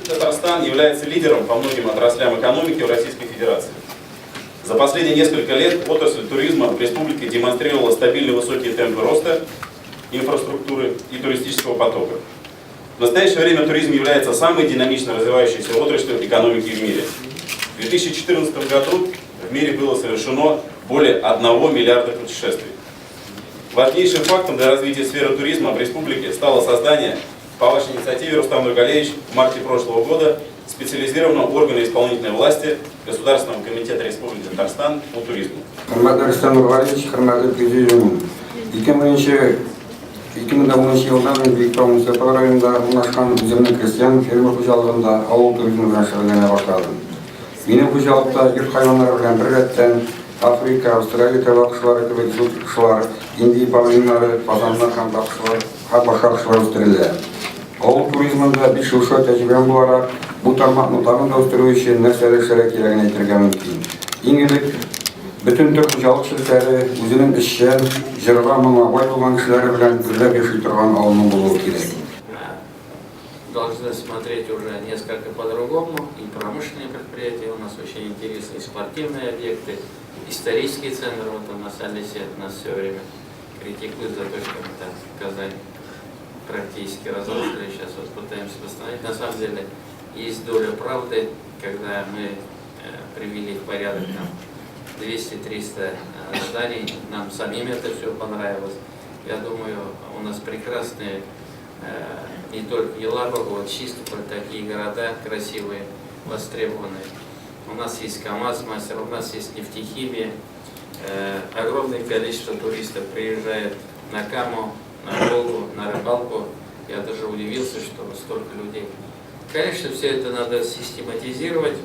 Татарстан является лидером по многим отраслям экономики в Российской Федерации. За последние несколько лет отрасль туризма в республике демонстрировала стабильно высокие темпы роста инфраструктуры и туристического потока. В настоящее время туризм является самой динамично развивающейся отраслью экономики в мире. В 2014 году в мире было совершено более 1 миллиарда путешествий. Важнейшим фактом для развития сферы туризма в республике стало создание по вашей инициативе, Рустам Нургалиевич, в марте прошлого года специализированного органа исполнительной власти Государственного комитета Республики Татарстан по туризму. Рустам Нургалиевич, хөрмәтле президиум. 2010 елда мен Биектау муниципаль районында урнашкан үземнең крестьян фермер хуҗалыгында авыл туризмы белән шөгыльләнә башладым. Минем хуҗалыкта йорт хайваннары белән бер рәттән Африка, Австралия кебек кебек зур кошлар, Индия павлиннары, фазаннар һәм башка кошлар үстерелә. Авыл туризмында 5 ел тәҗрибәм буларак, бу тармакны тагын да үстерү өчен нәрсәләр эшләргә кирәген әйтергә мөмкин. Иң элек бөтен төр хуҗалык ширкәтләре үзенең эшчән, җырга моңа бай булган кешеләре белән гөрләп яши торган авылның булуы кирәк. Должны смотреть уже несколько по-другому. И промышленные предприятия у нас очень интересные, и спортивные объекты, исторический центр. Вот у нас Алисет нас все время критикует за то, что мы там Казань практически разрушили. Сейчас вот пытаемся восстановить. На самом деле есть доля правды, когда мы привели в порядок там 200-300 зданий. Нам самим это все понравилось. Я думаю, у нас прекрасные не только Елабуга, вот Чистополь, такие города красивые, востребованные. У нас есть КамАЗ-мастер, у нас есть нефтехимия. Огромное количество туристов приезжает на Каму, на Волгу, на рыбалку. Я даже удивился, что столько людей. Конечно, все это надо систематизировать,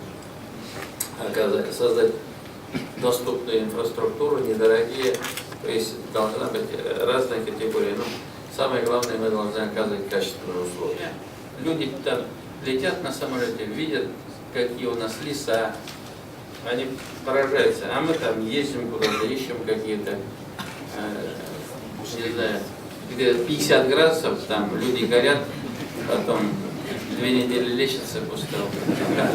создать доступную инфраструктуру, недорогие. То есть должна быть разная категория. Самое главное, мы должны оказывать качественные условия. Люди там летят на самолете, видят, какие у нас леса, они поражаются. А мы там ездим куда-то, ищем какие-то, не знаю, где 50 градусов, там люди горят, потом 2 недели лечатся после того, как...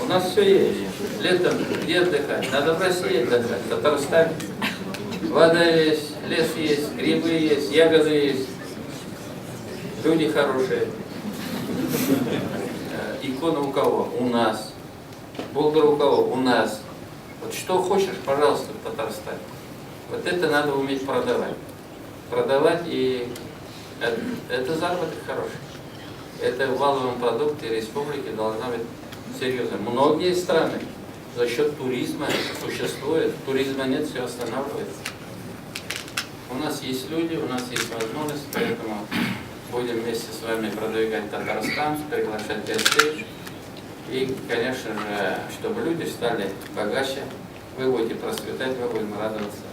У нас все есть. Летом где отдыхать? Надо в России отдыхать, в Татарстане. Вода есть, лес есть, грибы есть, ягоды есть, люди хорошие. Икона у кого? У нас. Болгар у кого? У нас. Вот что хочешь, пожалуйста, в Татарстане. Вот это надо уметь продавать. Продавать, и это заработок хороший. Это в валовом продукте республики должна быть серьезно. Многие страны за счет туризма существуют. Туризма нет, все останавливается. У нас есть люди, у нас есть возможность, поэтому будем вместе с вами продвигать Татарстан, приглашать гостей. И, конечно же, чтобы люди стали богаче, вы будете процветать, мы будем радоваться.